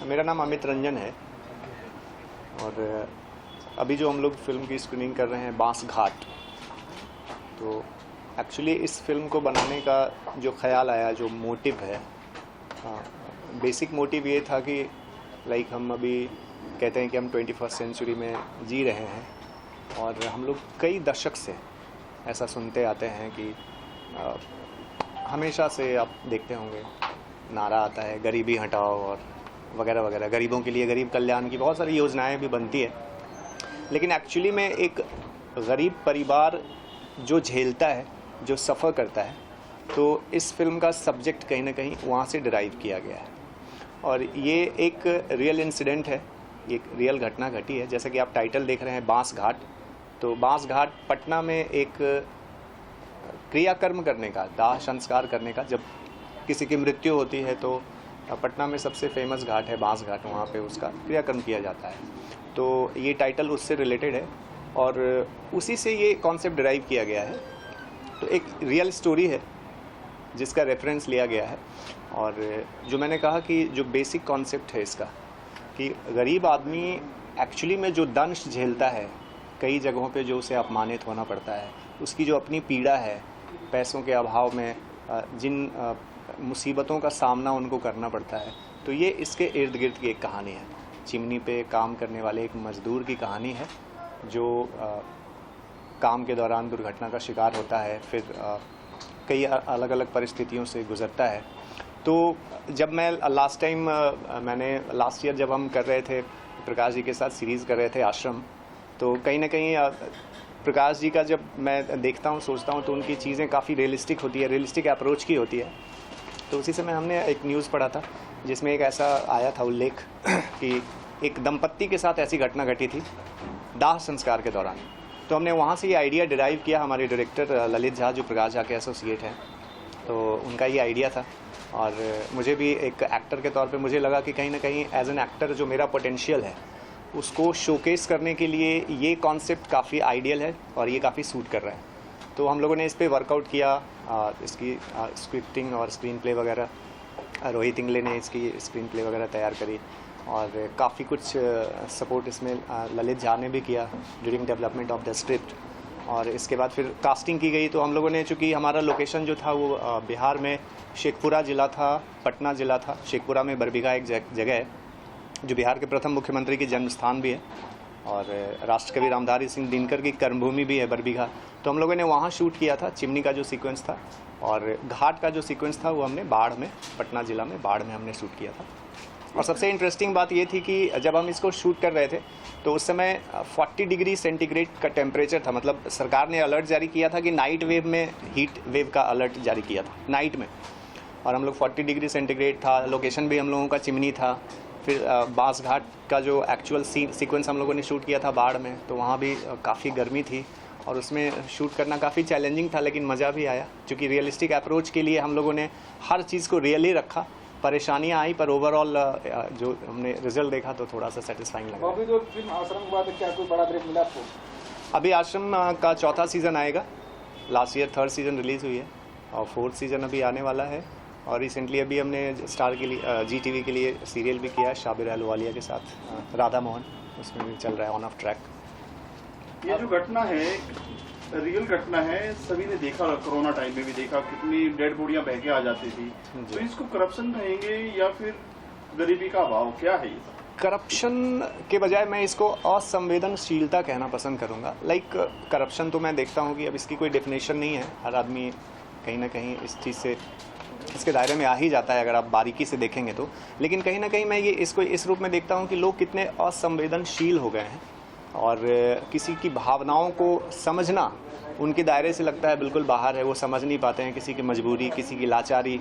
मेरा नाम अमित रंजन है और अभी जो हम लोग फिल्म की स्क्रीनिंग कर रहे हैं बांस घाट, तो एक्चुअली इस फिल्म को बनाने का जो ख्याल आया, जो मोटिव है, बेसिक मोटिव ये था कि लाइक हम अभी कहते हैं कि हम 21st सेंचुरी में जी रहे हैं और हम लोग कई दशक से ऐसा सुनते आते हैं कि हमेशा से आप देखते होंगे नारा आता है गरीबी हटाओ और वगैरह वगैरह, गरीबों के लिए गरीब कल्याण की बहुत सारी योजनाएं भी बनती है। लेकिन एक्चुअली में एक गरीब परिवार जो झेलता है, जो सफ़र करता है, तो इस फिल्म का सब्जेक्ट कहीं ना कहीं वहाँ से डिराइव किया गया है। और ये एक रियल इंसिडेंट है, एक रियल घटना घटी है। जैसे कि आप टाइटल देख रहे हैं बांस घाट, तो बांस घाट पटना में एक क्रियाकर्म करने का, दाह संस्कार करने का, जब किसी की मृत्यु होती है तो पटना में सबसे फेमस घाट है बांस घाट, वहाँ पे उसका क्रियाकर्म किया जाता है। तो ये टाइटल उससे रिलेटेड है और उसी से ये कॉन्सेप्ट डिराइव किया गया है। तो एक रियल स्टोरी है जिसका रेफरेंस लिया गया है। और जो मैंने कहा कि जो बेसिक कॉन्सेप्ट है इसका, कि गरीब आदमी एक्चुअली में जो दंश झेलता है, कई जगहों पे जो उसे अपमानित होना पड़ता है, उसकी जो अपनी पीड़ा है, पैसों के अभाव में जिन मुसीबतों का सामना उनको करना पड़ता है, तो ये इसके इर्द गिर्द की एक कहानी है। चिमनी पे काम करने वाले एक मज़दूर की कहानी है जो काम के दौरान दुर्घटना का शिकार होता है, फिर कई अलग अलग परिस्थितियों से गुज़रता है। तो जब मैं लास्ट ईयर जब हम कर रहे थे प्रकाश जी के साथ सीरीज़ कर रहे थे आश्रम, तो कहीं ना कहीं प्रकाश जी का जब मैं देखता हूँ, सोचता हूँ, तो उनकी चीज़ें काफ़ी रियलिस्टिक होती है, रियलिस्टिक अप्रोच की होती है। तो उसी समय हमने एक न्यूज़ पढ़ा था जिसमें एक ऐसा आया था उल्लेख कि एक दंपत्ति के साथ ऐसी घटना घटी थी दाह संस्कार के दौरान। तो हमने वहाँ से ये आइडिया डिराइव किया। हमारे डायरेक्टर ललित झा जो प्रकाश झा के एसोसिएट हैं, तो उनका ये आइडिया था और मुझे भी एक एक्टर के तौर पे मुझे लगा कि कहीं ना कहीं एज एन एक्टर जो मेरा पोटेंशियल है उसको शोकेस करने के लिए ये कॉन्सेप्ट काफ़ी आइडियल है और ये काफ़ी सूट कर रहा है। तो हम लोगों ने इस पर वर्कआउट किया, इसकी स्क्रिप्टिंग और स्क्रीन प्ले वगैरह, रोहित इंगले ने इसकी स्क्रीन प्ले वगैरह तैयार करी और काफ़ी कुछ सपोर्ट इसमें ललित झा ने भी किया during development of the script. और इसके बाद फिर कास्टिंग की गई। तो हम लोगों ने, चूँकि हमारा लोकेशन जो था वो बिहार में शेखपुरा ज़िला था, पटना ज़िला था। शेखपुरा में बरबीघा एक जगह है जो बिहार के प्रथम मुख्यमंत्री की जन्म स्थान भी है और राष्ट्रकवि रामधारी सिंह दिनकर की कर्मभूमि भी है बरबीघा। तो हम लोगों ने वहाँ शूट किया था चिमनी का जो सीक्वेंस था, और घाट का जो सीक्वेंस था वो हमने बाढ़ में, पटना ज़िला में बाढ़ में हमने शूट किया था। और सबसे इंटरेस्टिंग बात ये थी कि जब हम इसको शूट कर रहे थे तो उस समय 40 डिग्री सेंटीग्रेड का टेम्परेचर था। मतलब सरकार ने अलर्ट जारी किया था कि नाइट वेव में, हीट वेव का अलर्ट जारी किया था नाइट में, और हम लोग 40 डिग्री सेंटीग्रेड था। लोकेशन भी हम लोगों का चिमनी था। फिर बांस घाट का जो एक्चुअल सीक्वेंस हम लोगों ने शूट किया था बाढ़ में, तो वहाँ भी काफ़ी गर्मी थी और उसमें शूट करना काफ़ी चैलेंजिंग था, लेकिन मज़ा भी आया क्योंकि रियलिस्टिक अप्रोच के लिए हम लोगों ने हर चीज़ को रियली रखा। परेशानियाँ आई पर ओवरऑल जो हमने रिजल्ट देखा तो थोड़ा सा सेटिस्फाइंग लगा। अभी जो फिल्म आश्रम के बाद क्या कोई बड़ा ब्रेक मिला आपको? अभी आश्रम का 4था सीज़न आएगा। Last year 3rd season release हुई है और 4th सीज़न अभी आने वाला है। और रिसेंटली अभी हमने स्टार के लिए GTV के लिए सीरियल भी किया है शाबिर अहलुवालिया के साथ, राधा मोहन, उसमें भी चल रहा है ऑन ऑफ ट्रैक। ये जो घटना है रियल घटना है, सभी ने देखा, कोरोना टाइम में भी देखा कितनी डेड बॉडियां बह के आ जाती थी। तो इसको करप्शन कहेंगे या फिर गरीबी का अभाव, क्या है ये? करप्शन के बजाय मैं इसको असंवेदनशीलता कहना पसंद करूँगा। लाइक करप्शन तो मैं देखता हूँ कि अब इसकी कोई डेफिनेशन नहीं है, हर आदमी कहीं ना कहीं इस चीज़ से, इसके दायरे में आ ही जाता है अगर आप बारीकी से देखेंगे तो। लेकिन कहीं ना कहीं मैं ये इसको इस रूप में देखता हूँ कि लोग कितने असंवेदनशील हो गए हैं और किसी की भावनाओं को समझना उनके दायरे से लगता है बिल्कुल बाहर है। वो समझ नहीं पाते हैं किसी की मजबूरी, किसी की लाचारी।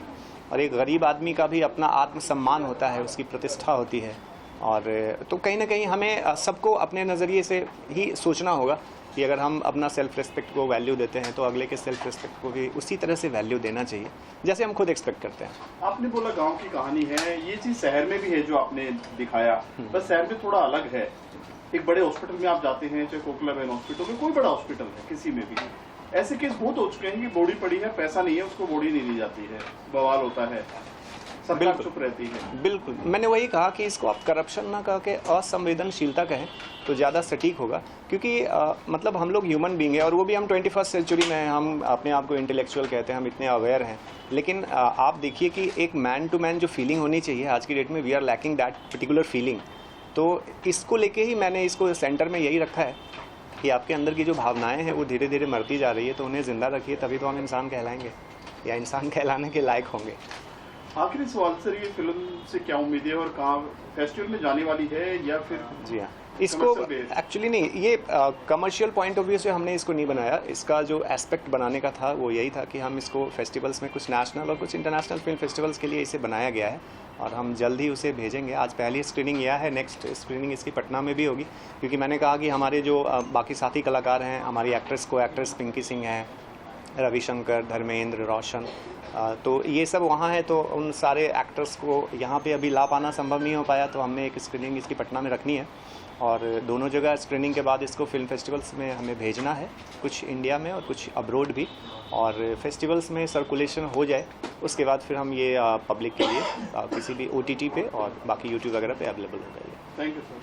और एक गरीब आदमी का भी अपना आत्मसम्मान होता है, उसकी प्रतिष्ठा होती है। और तो कहीं ना कहीं हमें सबको अपने नज़रिए से ही सोचना होगा कि अगर हम अपना सेल्फ रिस्पेक्ट को वैल्यू देते हैं तो अगले के सेल्फ रिस्पेक्ट को भी उसी तरह से वैल्यू देना चाहिए जैसे हम खुद एक्सपेक्ट करते हैं। आपने बोला गांव की कहानी है, ये चीज़ शहर में भी है जो आपने दिखाया, बस शहर में थोड़ा अलग है। एक बड़े हॉस्पिटल में आप जाते हैं, चाहे कोकला बहन हॉस्पिटल में, कोई बड़ा हॉस्पिटल है, किसी में भी ऐसे केस बहुत हो चुके हैं कि बॉडी पड़ी है, पैसा नहीं है, उसको बॉडी नहीं ली जाती है, बवाल होता है। सरकार बिल्कुल। चुप रहती है। बिल्कुल, मैंने वही कहा कि इसको आप करप्शन ना कह के असंवेदनशीलता कहें तो ज़्यादा सटीक होगा, क्योंकि मतलब हम लोग ह्यूमन बीइंग है और वो भी हम 21st सेंचुरी में हैं, हम अपने आप को इंटेलेक्चुअल कहते हैं, हम इतने अवेयर हैं, लेकिन आप देखिए कि एक मैन टू मैन जो फीलिंग होनी चाहिए आज की डेट में, we are lacking that particular feeling. तो इसको लेके ही मैंने इसको सेंटर में यही रखा है कि आपके अंदर की जो भावनाएं हैं वो धीरे धीरे मरती जा रही है, तो उन्हें ज़िंदा रखिए, तभी तो हम इंसान कहलाएंगे या इंसान कहलाने के लायक होंगे। आखिरी सवाल सर, ये फिल्म से क्या उम्मीद है और कहाँ फेस्टिवल में जाने वाली है या फिर? जी हाँ, इसको एक्चुअली नहीं, ये कमर्शियल पॉइंट ऑफ व्यू से हमने इसको नहीं बनाया। इसका जो एस्पेक्ट बनाने का था वो यही था कि हम इसको फेस्टिवल्स में, कुछ नेशनल और कुछ इंटरनेशनल फिल्म फेस्टिवल्स के लिए इसे बनाया गया है और हम जल्द ही उसे भेजेंगे। आज पहली स्क्रीनिंग यह है, नेक्स्ट स्क्रीनिंग इसकी पटना में भी होगी, क्योंकि मैंने कहा कि हमारे जो बाकी साथी कलाकार हैं, हमारी एक्ट्रेस पिंकी सिंह हैं, रविशंकर, धर्मेंद्र, रोशन, तो ये सब वहाँ है, तो उन सारे एक्टर्स को यहाँ पे अभी ला पाना संभव नहीं हो पाया, तो हमने एक स्क्रीनिंग इसकी पटना में रखनी है और दोनों जगह स्क्रीनिंग के बाद इसको फिल्म फेस्टिवल्स में हमें भेजना है, कुछ इंडिया में और कुछ अब्रोड भी, और फेस्टिवल्स में सर्कुलेशन हो जाए उसके बाद फिर हम ये पब्लिक के लिए किसी भी OTT पे और बाकी यूट्यूब वगैरह पे अवेलेबल हो जाएगी। Thank you sir.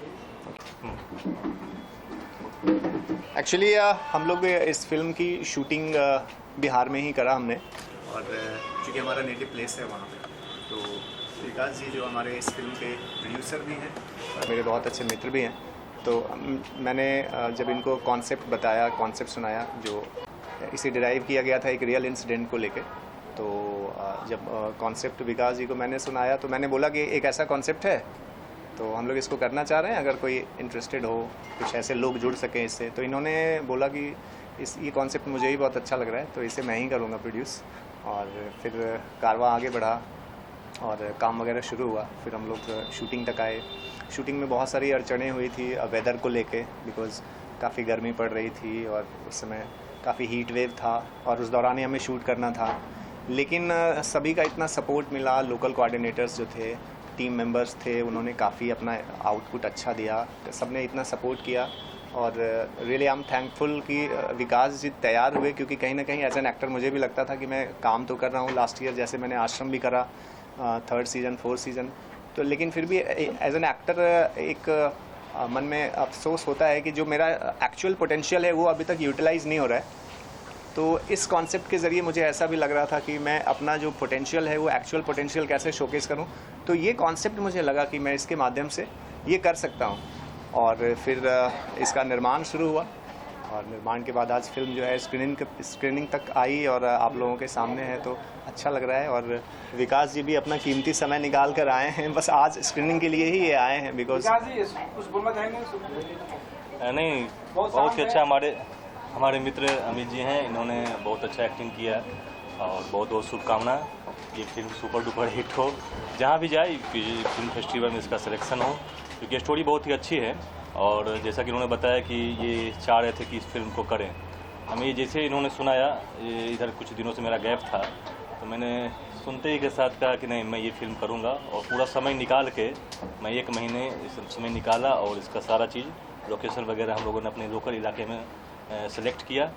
एक्चुअली हम लोग इस फिल्म की शूटिंग बिहार में ही करा हमने, और चूँकि हमारा नेटिव प्लेस है वहाँ पे, तो विकास जी जो हमारे इस फिल्म के प्रोड्यूसर भी हैं और मेरे बहुत अच्छे मित्र भी हैं, तो मैंने जब इनको कॉन्सेप्ट बताया, कॉन्सेप्ट सुनाया, जो इसे डिराइव किया गया था एक रियल इंसिडेंट को लेके, तो जब कॉन्सेप्ट विकास जी को मैंने सुनाया तो मैंने बोला कि एक ऐसा कॉन्सेप्ट है तो हम लोग इसको करना चाह रहे हैं, अगर कोई इंटरेस्टेड हो, कुछ ऐसे लोग जुड़ सकें इससे, तो इन्होंने बोला कि ये कॉन्सेप्ट मुझे ही बहुत अच्छा लग रहा है, तो इसे मैं ही करूँगा प्रोड्यूस। और फिर कारवां आगे बढ़ा और काम वगैरह शुरू हुआ, फिर हम लोग शूटिंग तक आए। शूटिंग में बहुत सारी अड़चनें हुई थी वेदर को लेके, बिकॉज़ काफ़ी गर्मी पड़ रही थी और उस समय काफ़ी हीट वेव था और उस दौरान ही हमें शूट करना था, लेकिन सभी का इतना सपोर्ट मिला। लोकल कोऑर्डिनेटर्स जो थे, टीम मेंबर्स थे, उन्होंने काफ़ी अपना आउटपुट अच्छा दिया, सब ने इतना सपोर्ट किया और रियली आई एम थैंकफुल कि विकास जी तैयार हुए, क्योंकि कहीं ना कहीं एज एन एक्टर मुझे भी लगता था कि मैं काम तो कर रहा हूँ लास्ट ईयर, जैसे मैंने आश्रम भी करा 3rd सीज़न 4th सीज़न, तो लेकिन फिर भी एज एन एक्टर एक मन में अफसोस होता है कि जो मेरा एक्चुअल पोटेंशियल है वो अभी तक यूटिलाइज़ नहीं हो रहा है। तो इस कॉन्सेप्ट के ज़रिए मुझे ऐसा भी लग रहा था कि मैं अपना जो पोटेंशियल है वो एक्चुअल पोटेंशियल कैसे शोकेस करूं, तो ये कॉन्सेप्ट मुझे लगा कि मैं इसके माध्यम से ये कर सकता हूं, और फिर इसका निर्माण शुरू हुआ और निर्माण के बाद आज फिल्म जो है स्क्रीनिंग तक आई और आप लोगों के सामने है, तो अच्छा लग रहा है। और विकास जी भी अपना कीमती समय निकाल कर आए हैं, बस आज स्क्रीनिंग के लिए ही ये आए हैं। बिकॉज कुछ बोलना चाहेंगे? नहीं, बहुत ही अच्छा हमारे मित्र अमित जी हैं, इन्होंने बहुत अच्छा एक्टिंग किया और बहुत बहुत शुभकामनाएं। ये फिल्म सुपर डुपर हिट हो, जहाँ भी जाए फिल्म फेस्टिवल में इसका सिलेक्शन हो, क्योंकि स्टोरी बहुत ही अच्छी है। और जैसा कि उन्होंने बताया कि ये चाह रहे थे कि इस फिल्म को करें, हमें जैसे इन्होंने सुनाया, इधर कुछ दिनों से मेरा गैप था, तो मैंने सुनते ही के साथ कहा कि नहीं, मैं ये फिल्म करूँगा, और पूरा समय निकाल के मैं 1 महीने समय निकाला और इसका सारा चीज़ लोकेशन वगैरह हम लोगों ने अपने लोकल इलाके में सेलेक्ट किया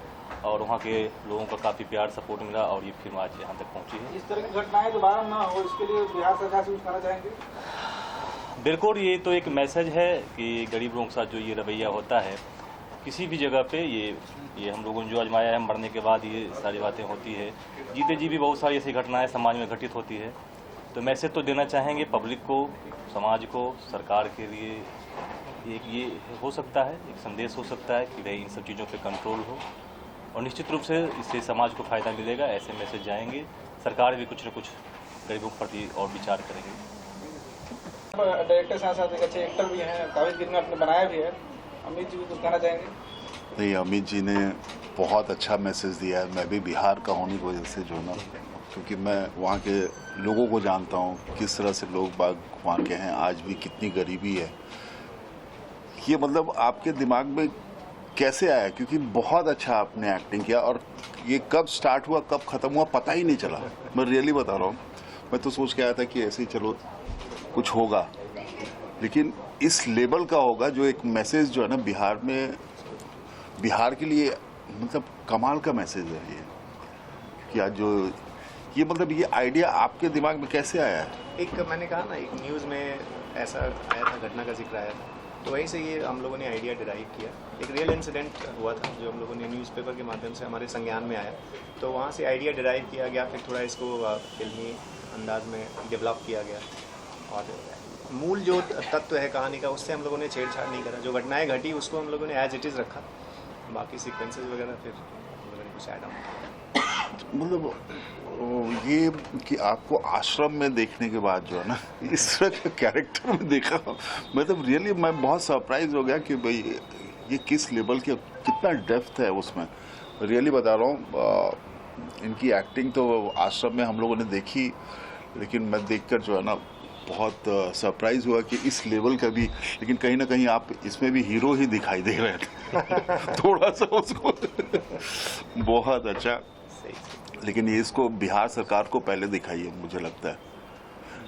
और वहाँ के लोगों का काफ़ी प्यार सपोर्ट मिला और ये फिल्म आज यहाँ तक पहुँची है। इस तरह की घटनाएं दोबारा ना हो, इसके लिए बिहार सरकार से कुछ कहना चाहेंगे? बिल्कुल, ये तो एक मैसेज है कि गरीब लोगों के साथ जो ये रवैया होता है किसी भी जगह पे, ये हम लोगों ने जो आजमाया है, मरने के बाद ये सारी बातें होती है, जीते जी भी बहुत सारी ऐसी घटनाएं समाज में घटित होती है। तो मैसेज तो देना चाहेंगे पब्लिक को, समाज को, सरकार के लिए एक ये हो सकता है, एक संदेश हो सकता है कि भाई इन सब चीज़ों पे कंट्रोल हो, और निश्चित रूप से इससे समाज को फ़ायदा मिलेगा। ऐसे मैसेज जाएंगे, सरकार भी कुछ न कुछ गरीबों के प्रति और विचार करेंगे। डायरेक्टर साथ साथ एक अच्छे एक्टर भी हैं, काफी फिल्में आपने बनाया भी है, अमित जी भी कुछ कहना चाहेंगे? नहीं, अमित जी ने बहुत अच्छा मैसेज दिया है। मैं भी बिहार का होने की वजह से जो ना, क्योंकि मैं वहाँ के लोगों को जानता हूँ, किस तरह से लोग बाग वहाँ के हैं, आज भी कितनी गरीबी है। ये मतलब आपके दिमाग में कैसे आया? क्योंकि बहुत अच्छा आपने एक्टिंग किया, और ये कब स्टार्ट हुआ कब ख़त्म हुआ पता ही नहीं चला। मैं रियली बता रहा हूँ, मैं तो सोच के आया था कि ऐसे ही चलो कुछ होगा, लेकिन इस लेवल का होगा जो एक मैसेज जो है ना बिहार में, बिहार के लिए मतलब कमाल का मैसेज है ये, कि आज जो ये मतलब ये आइडिया आपके दिमाग में कैसे आया है? एक मैंने कहा ना, एक न्यूज़ में ऐसा आया था, घटना का जिक्र आया था, तो वहीं से ये हम लोगों ने आइडिया डिराइव किया। एक रियल इंसिडेंट हुआ था जो हम लोगों ने न्यूज़पेपर के माध्यम से हमारे संज्ञान में आया, तो वहाँ से आइडिया डिराइव किया गया, फिर थोड़ा इसको फिल्मी अंदाज में डेवलप किया गया। और मूल जो तत्व है कहानी का, उससे हम लोगों ने छेड़छाड़ नहीं करा। जो घटनाएं घटी उसको हम लोगों ने एज इट इज़ रखा, बाकी सीक्वेंसेस वगैरह फिर हम लोगों ने कुछ ऐड ऑन किया। मतलब ये कि आपको आश्रम में देखने के बाद जो है ना, इस तरह के कैरेक्टर में देखा, मतलब रियली मैं बहुत सरप्राइज हो गया कि भाई ये किस लेवल के, कितना डेप्थ है उसमें। रियली बता रहा हूँ, इनकी एक्टिंग तो आश्रम में हम लोगों ने देखी, लेकिन मैं देखकर जो है ना बहुत सरप्राइज हुआ कि इस लेवल का भी, लेकिन कहीं ना कहीं आप इसमें भी हीरो ही दिखाई दे रहे थे थोड़ा सा उसको बहुत अच्छा। लेकिन ये इसको बिहार सरकार को पहले दिखाइए, मुझे लगता है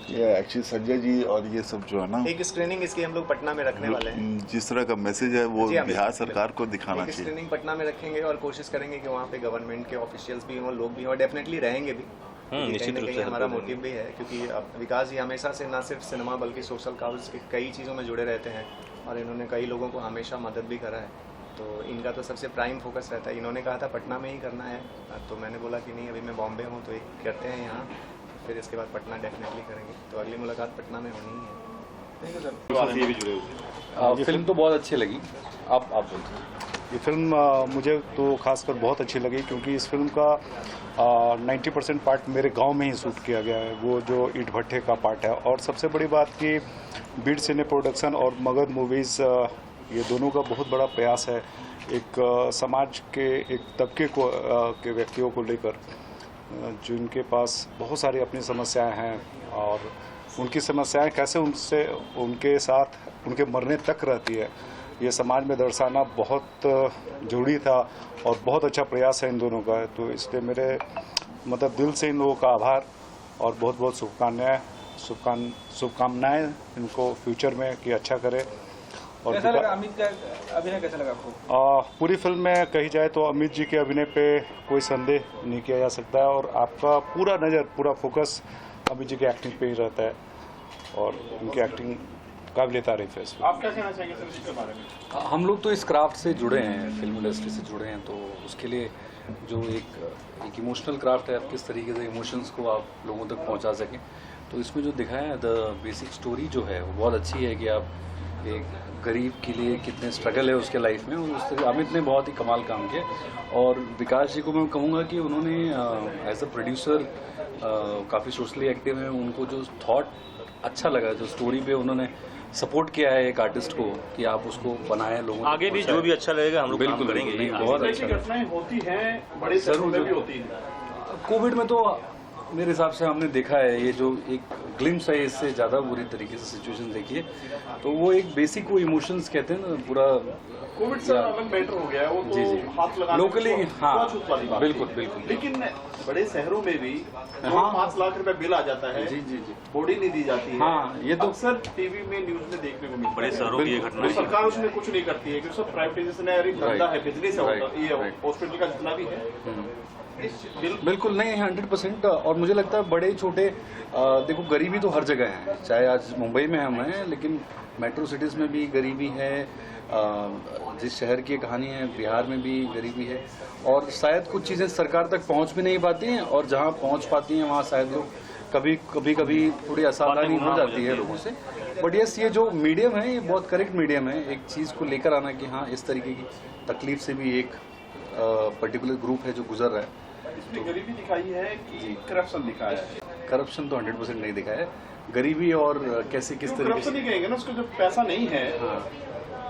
ये एक्चुअली संजय जी और ये सब जो है ना, एक स्क्रीनिंग इसकी हम लोग पटना में रखने वाले हैं। जिस तरह का मैसेज है वो जी हाँ, बिहार सरकार को दिखाना एक चाहिए। स्क्रीनिंग पटना में रखेंगे और कोशिश करेंगे कि वहाँ पे गवर्नमेंट के ऑफिशियल्स भी हों, लोग भी हों, डेफिनेटली रहेंगे भी। कहीं निश्चित ना रूप कहीं से हमारा मोटिव भी है, क्योंकि अब विकास जी हमेशा से ना सिर्फ सिनेमा बल्कि सोशल काउज की कई चीज़ों में जुड़े रहते हैं, और इन्होंने कई लोगों को हमेशा मदद भी करा है। तो इनका तो सबसे प्राइम फोकस रहता है। इन्होंने कहा था पटना में ही करना है, तो मैंने बोला कि नहीं, अभी मैं बॉम्बे हूँ तो एक करते हैं यहाँ, फिर इसके बाद पटना डेफिनेटली करेंगे। तो अगली मुलाकात पटना में होनी ही है। Thank you sir. फिल्म तो बहुत अच्छी लगी। आप बोलते हैं। ये फिल्म मुझे तो खासकर बहुत अच्छी लगी, क्योंकि इस फिल्म का 90% पार्ट मेरे गांव में ही शूट किया गया है, वो जो ईंट भट्ठे का पार्ट है। और सबसे बड़ी बात कि बीट सिने प्रोडक्शन और मगध मूवीज़, ये दोनों का बहुत बड़ा प्रयास है एक समाज के एक तबके को के व्यक्तियों को लेकर, जिनके पास बहुत सारी अपनी समस्याएं हैं, और उनकी समस्याएं कैसे उनके साथ उनके मरने तक रहती है, ये समाज में दर्शाना बहुत जरूरी था और बहुत अच्छा प्रयास है इन दोनों का। तो इसलिए मेरे मतलब दिल से इन लोगों का आभार और बहुत बहुत शुभकामनाएं इनको फ्यूचर में कि अच्छा करे। और कैसा लगा अमित का अभिनय, कैसा लगा आपको? पूरी फिल्म में कही जाए तो अमित जी के अभिनय पे कोई संदेह नहीं किया जा सकता है, और आपका पूरा फोकस अमित जी की एक्टिंग पे ही रहता है, और उनकी एक्टिंग काबिल तारीफ है। आप क्या कहना चाहेंगे सर इसके बारे में? हम लोग तो इस क्राफ्ट से जुड़े हैं, फिल्म इंडस्ट्री से जुड़े हैं, तो उसके लिए जो एक इमोशनल क्राफ्ट है, आप किस तरीके से इमोशंस को आप लोगों तक पहुंचा सकें, तो इसमें जो दिखाया है द बेसिक स्टोरी जो है वो बहुत अच्छी है कि आप एक गरीब के लिए कितने स्ट्रगल है उसके लाइफ में, और उस तरह अमित ने बहुत ही कमाल काम किया। और विकास जी को मैं कहूँगा कि उन्होंने एज अ प्रोड्यूसर काफ़ी सोशली एक्टिव हैं, उनको जो थॉट अच्छा लगा, जो स्टोरी पे उन्होंने सपोर्ट किया है एक आर्टिस्ट को कि आप उसको बनाए, लोगों आगे भी जो भी अच्छा लगेगा हम लोग काम बिल्कुल करेंगे। नहीं, बहुत ऐसी अच्छा। घटनाएं होती हैं, बड़े शहरों में भी होती हैं। कोविड में तो मेरे हिसाब से हमने देखा है, ये जो एक ग्लिम्स है, इससे ज़्यादा बुरी तरीके से सिचुएशन देखिए, तो वो एक बेसिक वो इमोशंस कहते हैं ना, पूरा कोविड से अलग मैटर हो गया है, वो तो जी हाथ लगाने लोकली, की हाँ छूत वाली बात बिल्कुल है। बिल्कुल। लेकिन बड़े शहरों में भी हाँ। 5 लाख रुपए बिल आ जाता है, जी जी जी बॉडी नहीं दी जाती है। हाँ, ये तो अक्सर टीवी में न्यूज में देखने को मिलता बड़े है। शहरों की ये घटना तो सरकार उसमें कुछ नहीं करती है, क्योंकि सब प्राइवेटाइजेशन है, धंधा है, बिजनेस है, Right. ये Right. हॉस्पिटल का जितना भी है बिल। बिल्कुल नहीं, 100%। और मुझे लगता है बड़े छोटे देखो, गरीबी तो हर जगह है, चाहे आज मुंबई में हम हैं, लेकिन मेट्रो सिटीज़ में भी गरीबी है, जिस शहर की कहानी है बिहार में भी गरीबी है, और शायद कुछ चीज़ें सरकार तक पहुंच भी नहीं पाती हैं, और जहां पहुंच पाती हैं वहां शायद लोग कभी थोड़ी असावधानी हो जाती है लोगों से। बट यस, ये जो मीडियम है ये बहुत करेक्ट मीडियम है, एक चीज़ को लेकर आना कि हाँ इस तरीके की तकलीफ से भी एक पर्टिकुलर ग्रुप है जो गुजर रहा है। इसमें गरीबी दिखाई है कि करप्शन दिखाया है? करप्शन तो 100% नहीं दिखा है, गरीबी और कैसे किस तरीके करप्शन से ही कहेंगे ना, उसको जब पैसा नहीं है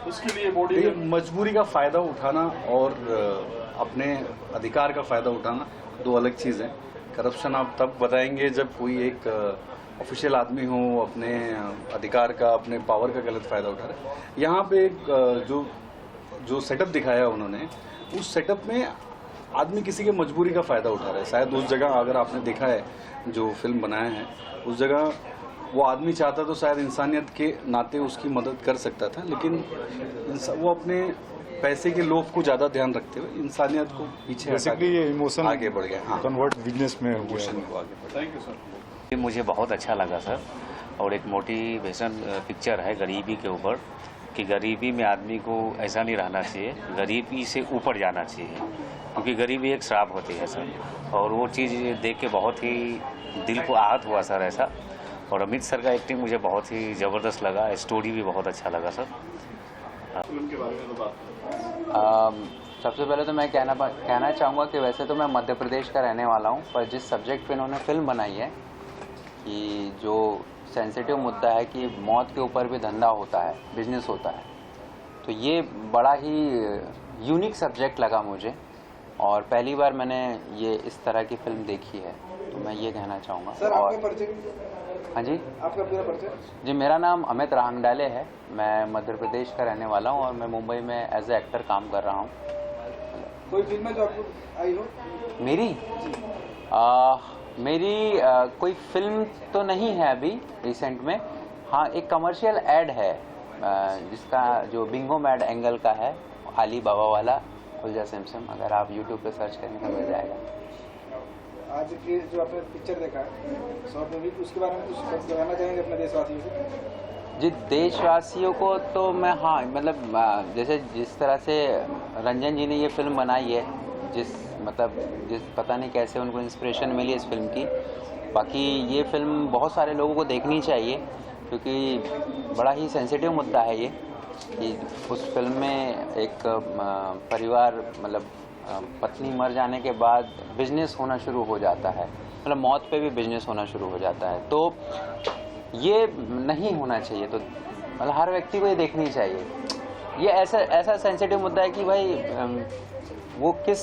उसके लिए बॉडी ये मजबूरी का फ़ायदा उठाना और अपने अधिकार का फ़ायदा उठाना दो अलग चीज़ हैं। करप्शन आप तब बताएंगे जब कोई एक ऑफिशियल आदमी हो अपने अधिकार का, अपने पावर का गलत फ़ायदा उठा रहा है। यहाँ पे एक जो सेटअप दिखाया उन्होंने, उस सेटअप में आदमी किसी के मजबूरी का फ़ायदा उठा रहा है। शायद उस जगह अगर आपने देखा है जो फिल्म बनाए हैं, उस जगह वो आदमी चाहता तो शायद इंसानियत के नाते उसकी मदद कर सकता था, लेकिन वो अपने पैसे के लोभ को ज़्यादा ध्यान रखते हुए इंसानियत को पीछे हटा बेसिकली ये इमोशन आगे बढ़ गया। हाँ, कन्वर्ट बिजनेस में हो गया। इमोशन को आगे बढ़ गया। Thank you sir. ये मुझे बहुत अच्छा लगा सर, और एक मोटिवेशन पिक्चर है गरीबी के ऊपर कि गरीबी में आदमी को ऐसा नहीं रहना चाहिए, गरीबी से ऊपर जाना चाहिए, क्योंकि गरीबी एक श्राप होती है सर। और वो चीज़ देख के बहुत ही दिल को आहत हुआ सर ऐसा। और अमित सर का एक्टिंग मुझे बहुत ही ज़बरदस्त लगा, स्टोरी भी बहुत अच्छा लगा सर। फिल्म के बारे में तो बात सबसे पहले तो मैं कहना चाहूँगा कि वैसे तो मैं मध्य प्रदेश का रहने वाला हूँ, पर जिस सब्जेक्ट पे इन्होंने फिल्म बनाई है कि जो सेंसिटिव मुद्दा है कि मौत के ऊपर भी धंधा होता है, बिजनेस होता है, तो ये बड़ा ही यूनिक सब्जेक्ट लगा मुझे और पहली बार मैंने ये इस तरह की फिल्म देखी है, तो मैं ये कहना चाहूँगा। सर और आपका परिचय? हाँ जी, आपका पूरा परिचय? जी मेरा नाम अमित रांगडाले है, मैं मध्य प्रदेश का रहने वाला हूँ और मैं मुंबई में एज ए एक्टर काम कर रहा हूँ। कोई फिल्म है जो आपको आई हो? मेरी कोई फिल्म तो नहीं है अभी रिसेंट में। हाँ, एक कमर्शियल ऐड है जिसका जो बिंगो मैड एंगल का है, अली बाबा वाला खुलजा सिमसिम, अगर आप यूट्यूब पे सर्च करेंगे तो मिल जाएगा। आज की जो आपने पिक्चर देखा है शॉर्ट मूवी, उसके बारे में कुछ बताना चाहेंगे अपने देशवासियों से? जी, देशवासियों को तो मैं हाँ मतलब जैसे जिस तरह से रंजन जी ने ये फिल्म बनाई है, जिस पता नहीं कैसे उनको इंस्पिरेशन मिली इस फिल्म की। बाकी ये फिल्म बहुत सारे लोगों को देखनी चाहिए क्योंकि बड़ा ही सेंसिटिव मुद्दा है ये कि उस फिल्म में एक परिवार मतलब पत्नी मर जाने के बाद बिजनेस होना शुरू हो जाता है, मतलब मौत पे भी बिजनेस होना शुरू हो जाता है। तो ये नहीं होना चाहिए, तो मतलब हर व्यक्ति को ये देखनी चाहिए। ये ऐसा सेंसिटिव मुद्दा है कि भाई वो किस